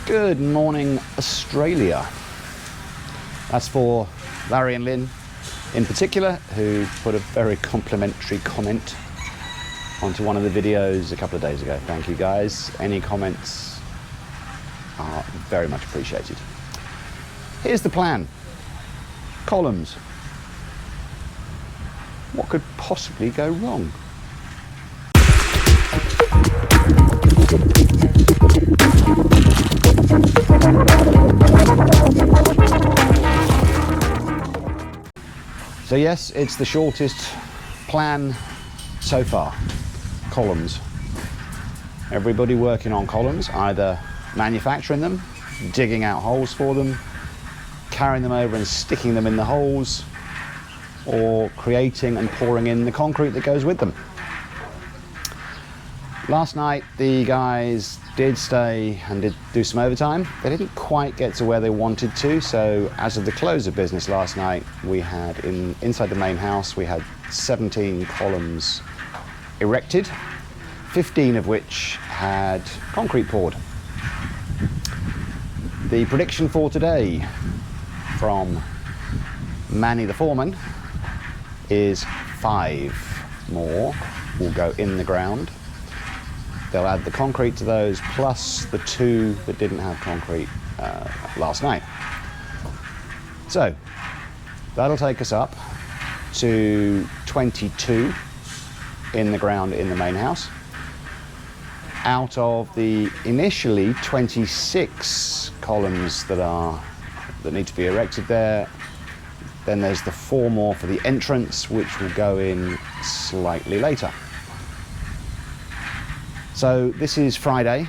Good morning, Australia. That's for Larry and Lynn in particular, who put a very complimentary comment onto one of the videos a couple of days ago. Thank you guys. Any comments are very much appreciated. Here's the plan. Columns. What could possibly go wrong? So yes, it's the shortest plan so far. Columns. Everybody working on columns, either manufacturing them, digging out holes for them, carrying them over and sticking them in the holes, or creating and pouring in the concrete that goes with them. Last night the guys did stay and did do some overtime. They didn't quite get to where they wanted to, so as of the close of business last night, we had inside the main house we had 17 columns erected, 15 of which had concrete poured. The prediction for today from Manny the foreman is 5 more will go in the ground. They'll add the concrete to those, plus the 2 that didn't have concrete last night. So that'll take us up to 22 in the ground in the main house. Out of the initially 26 columns that need to be erected there, then there's the 4 more for the entrance, which will go in slightly later. So this is Friday,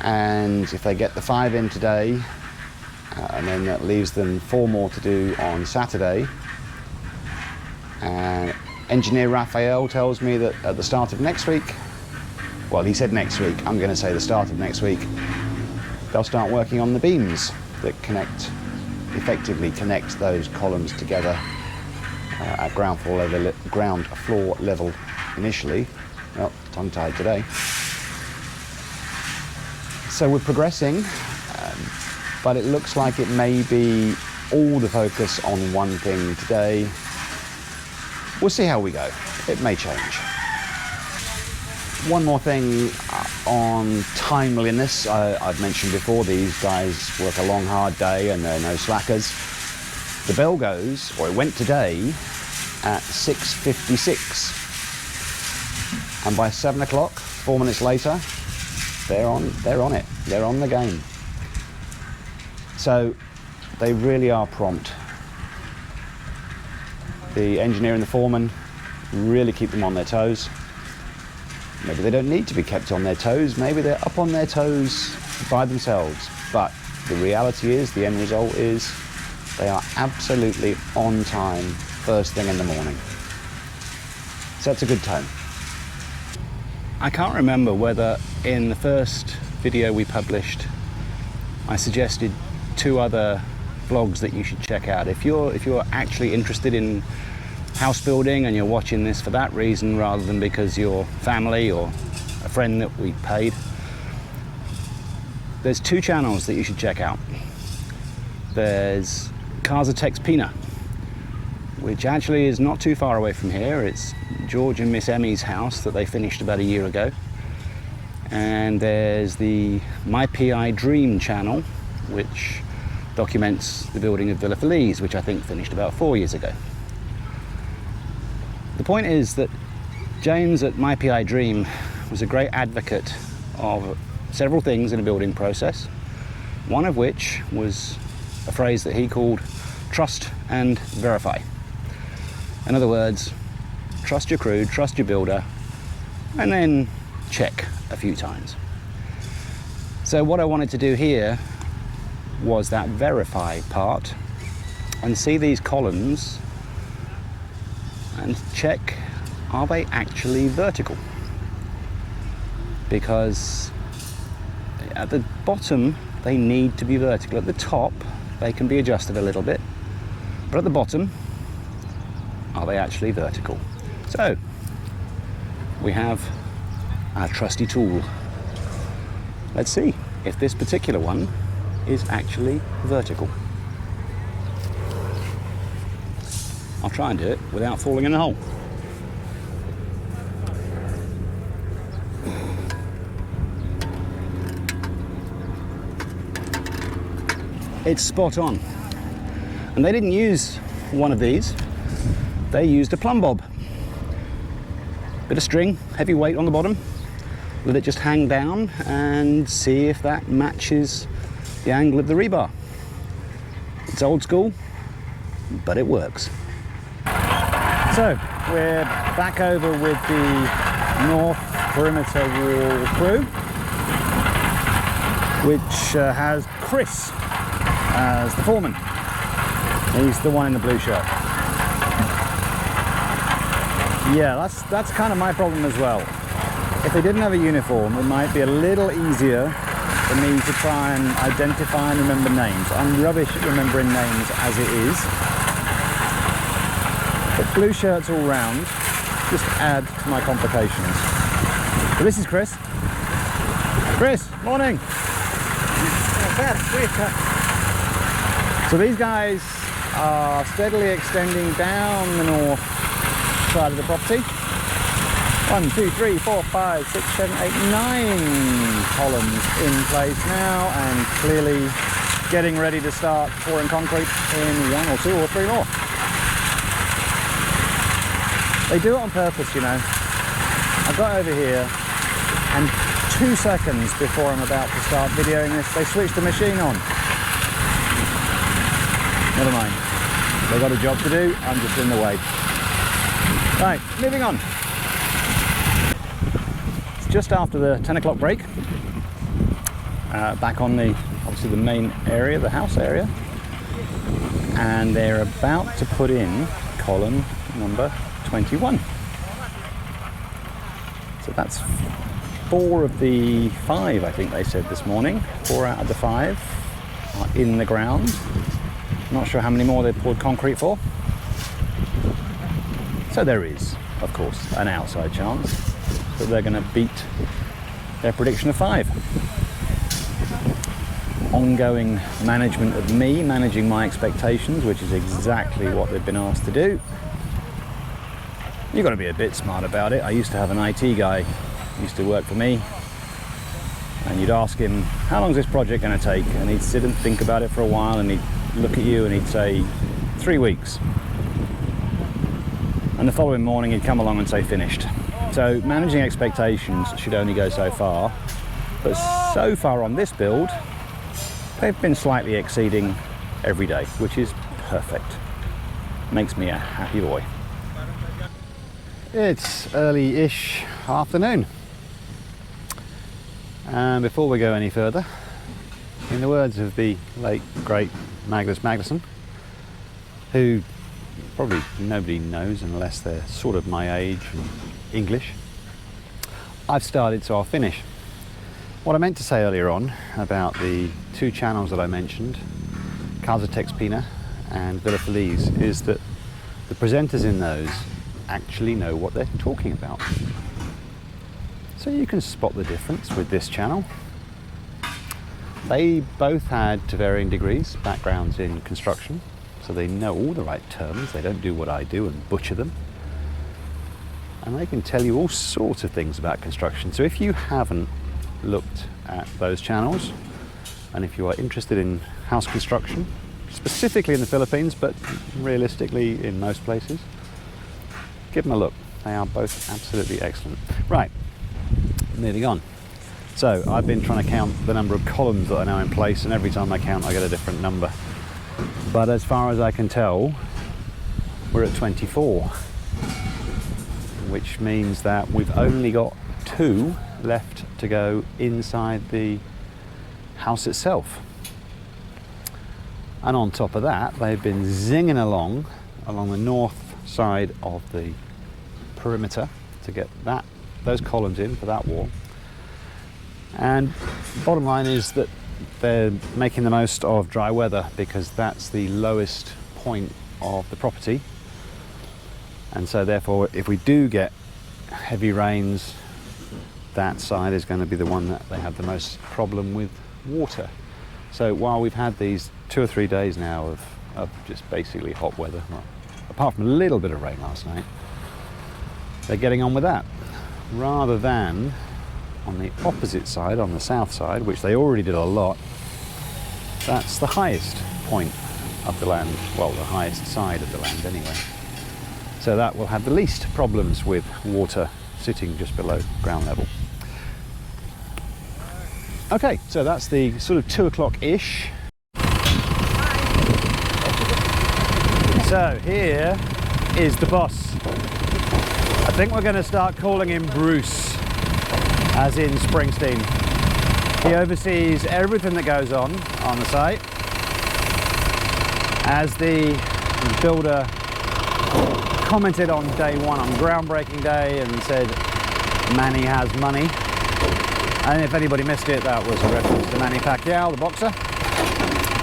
and if they get the 5 in today, and then that leaves them 4 more to do on Saturday. And engineer Raphael tells me that at the start of next week, well, he said next week, I'm going to say the start of next week, they'll start working on the beams that effectively connect those columns together at ground floor level initially. Well, tongue-tied today. So we're progressing, but it looks like it may be all the focus on one thing today. We'll see how we go. It may change. One more thing on timeliness. I've mentioned before, these guys work a long, hard day and they're no slackers. The bell goes, or it went today, at 6:56. And by 7 o'clock, 4 minutes later, they're on it. They're on the game. So they really are prompt. The engineer and the foreman really keep them on their toes. Maybe they don't need to be kept on their toes. Maybe they're up on their toes by themselves. But the reality is, the end result is, they are absolutely on time first thing in the morning. So it's a good tone. I can't remember whether in the first video we published I suggested 2 other vlogs that you should check out. If you're actually interested in house building and you're watching this for that reason rather than because you're family or a friend that we paid, there's 2 channels that you should check out. There's Casa Texpina, which actually is not too far away from here. It's George and Miss Emmy's house that they finished about a year ago. And there's the My PI Dream channel, which documents the building of Villa Feliz, which I think finished about 4 years ago. The point is that James at My PI Dream was a great advocate of several things in a building process, one of which was a phrase that he called trust and verify. In other words, trust your crew, trust your builder, and then check a few times. So what I wanted to do here was that verify part and see these columns and check, are they actually vertical? Because at the bottom they need to be vertical. At the top they can be adjusted a little bit, but at the bottom, are they actually vertical? So we have our trusty tool. Let's see if this particular one is actually vertical. I'll try and do it without falling in the hole. It's spot on. And they didn't use one of these, they used a plumb bob. Bit of string, heavy weight on the bottom, let it just hang down and see if that matches the angle of the rebar. It's old school, but it works. So, we're back over with the north perimeter wall crew, which has Chris as the foreman. He's the one in the blue shirt. Yeah, that's kind of my problem as well. If they didn't have a uniform, it might be a little easier for me to try and identify and remember names. I'm rubbish at remembering names as it is. But blue shirts all round just add to my complications. So this is Chris. Chris, morning. So these guys are steadily extending down the north side of the property. 1, 2, 3, 4, 5, 6, 7, 8, 9 columns in place now, and clearly getting ready to start pouring concrete in 1 or 2 or 3 more. They do it on purpose, you know. I got over here and 2 seconds before I'm about to start videoing this, they switched the machine on. Never mind. They've got a job to do, I'm just in the way. Right, moving on. It's just after the 10 o'clock break. Back on obviously the main area, the house area. And they're about to put in column number 21. So that's 4 of the 5, I think they said this morning. 4 out of the 5 are in the ground. Not sure how many more they've poured concrete for. So there is, of course, an outside chance that they're going to beat their prediction of 5. Ongoing management of me, managing my expectations, which is exactly what they've been asked to do. You've got to be a bit smart about it. I used to have an IT guy who used to work for me, and you'd ask him, how long is this project going to take? And he'd sit and think about it for a while, and he'd look at you and he'd say 3 weeks. And the following morning he'd come along and say finished. So managing expectations should only go so far, but so far on this build they've been slightly exceeding every day, which is perfect. Makes me a happy boy. It's early-ish afternoon, and before we go any further, in the words of the late great Magnus Magnusson, who probably nobody knows unless they're sort of my age and English, I've started, so I'll finish. What I meant to say earlier on about the 2 channels that I mentioned, Casa Texpina and Villa Feliz, is that the presenters in those actually know what they're talking about. So you can spot the difference with this channel. They both had, to varying degrees, backgrounds in construction, so they know all the right terms. They don't do what I do and butcher them. And they can tell you all sorts of things about construction. So if you haven't looked at those channels, and if you are interested in house construction, specifically in the Philippines, but realistically in most places, give them a look. They are both absolutely excellent. Right, moving on. So I've been trying to count the number of columns that are now in place, and every time I count I get a different number. But as far as I can tell, we're at 24, which means that we've only got 2 left to go inside the house itself. And on top of that, they've been zinging along the north side of the perimeter to get those columns in for that wall. And bottom line is that they're making the most of dry weather, because that's the lowest point of the property, and so therefore if we do get heavy rains, that side is going to be the one that they have the most problem with water. So while we've had these 2 or 3 days now of just basically hot weather, well, apart from a little bit of rain last night, they're getting on with that. Rather than on the opposite side, on the south side, which they already did a lot, that's the highest point of the land, well, the highest side of the land anyway. So that will have the least problems with water sitting just below ground level. Okay, so that's the sort of 2 o'clock-ish. So here is the boss. I think we're going to start calling him Bruce, as in Springsteen. He oversees everything that goes on the site. As the builder commented on day one, on groundbreaking day, and said, Manny has money. And if anybody missed it, that was a reference to Manny Pacquiao, the boxer.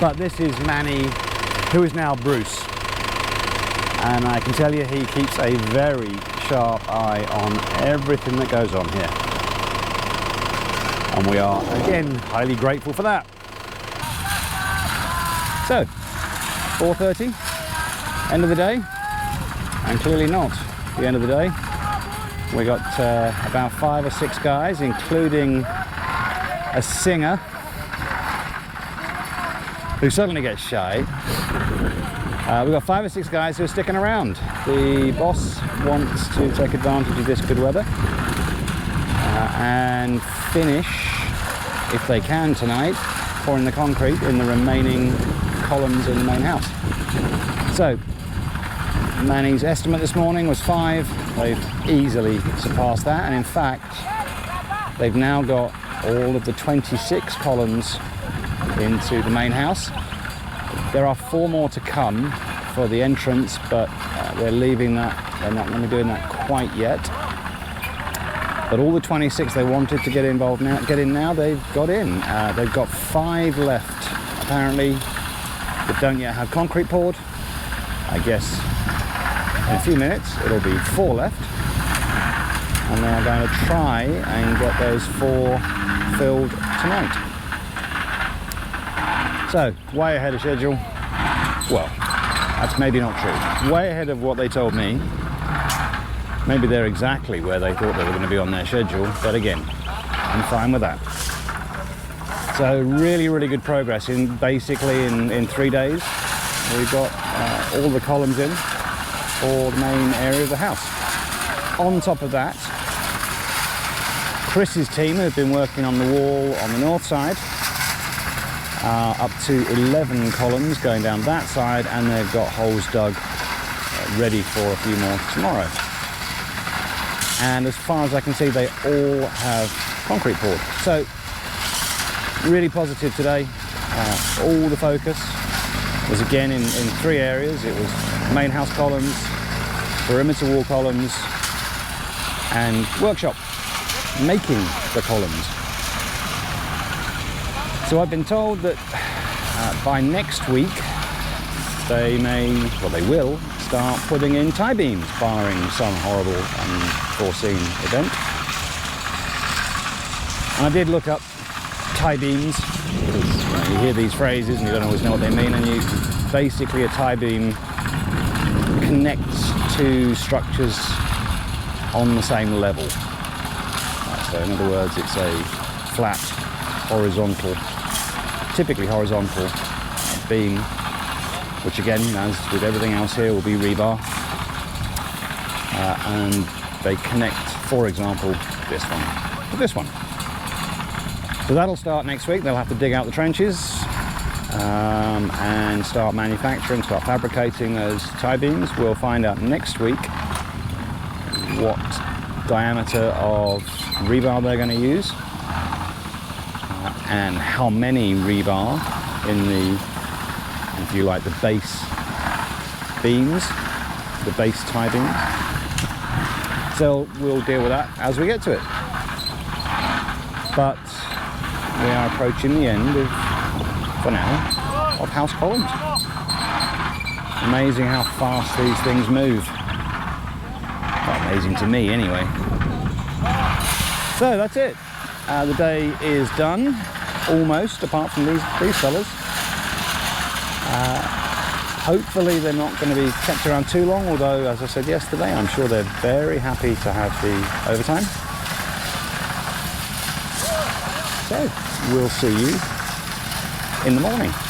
But this is Manny, who is now Bruce. And I can tell you, he keeps a very sharp eye on everything that goes on here. And we are, again, highly grateful for that. So, 4:30, end of the day, and clearly not the end of the day. We got about 5 or 6 guys, including a singer who suddenly gets shy. We've got 5 or 6 guys who are sticking around. The boss wants to take advantage of this good weather and finish, if they can tonight, pouring the concrete in the remaining columns in the main house. So, Manny's estimate this morning was 5. They've easily surpassed that, and in fact, they've now got all of the 26 columns into the main house. There are 4 more to come for the entrance, but they're leaving that. They're not going to be doing that quite yet. But all the 26 they wanted to get in now, they've got in. They've got 5 left, apparently, that don't yet have concrete poured. I guess in a few minutes it'll be 4 left, and they are going to try and get those 4 filled tonight. So, way ahead of schedule. Well, that's maybe not true. Way ahead of what they told me. Maybe they're exactly where they thought they were going to be on their schedule, but again, I'm fine with that. So really, really good progress in basically in 3 days. We've got all the columns in for the main area of the house. On top of that, Chris's team have been working on the wall on the north side, up to 11 columns going down that side, and they've got holes dug ready for a few more tomorrow. And as far as I can see, they all have concrete poured. So really positive today. All the focus was again in 3 areas. It was main house columns, perimeter wall columns, and workshop making the columns. So I've been told that by next week they will start putting in tie beams, barring some horrible unforeseen event. And I did look up tie beams, because you hear these phrases and you don't always know what they mean, and basically a tie beam connects 2 structures on the same level. So in other words, it's a flat, horizontal, typically horizontal beam, which again, as with everything else here, will be rebar, and they connect, for example, this one to this one. So that'll start next week. They'll have to dig out the trenches and start manufacturing, start fabricating those tie beams. We'll find out next week what diameter of rebar they're going to use and how many rebar in the, if you like, the base beams, the base tie beams. So we'll deal with that as we get to it. But we are approaching the end of, for now, of house columns. Amazing how fast these things move. Well, amazing to me anyway. So that's it. The day is done. almost, apart from these fellas. Hopefully they're not going to be kept around too long, although, as I said yesterday, I'm sure they're very happy to have the overtime. So, we'll see you in the morning.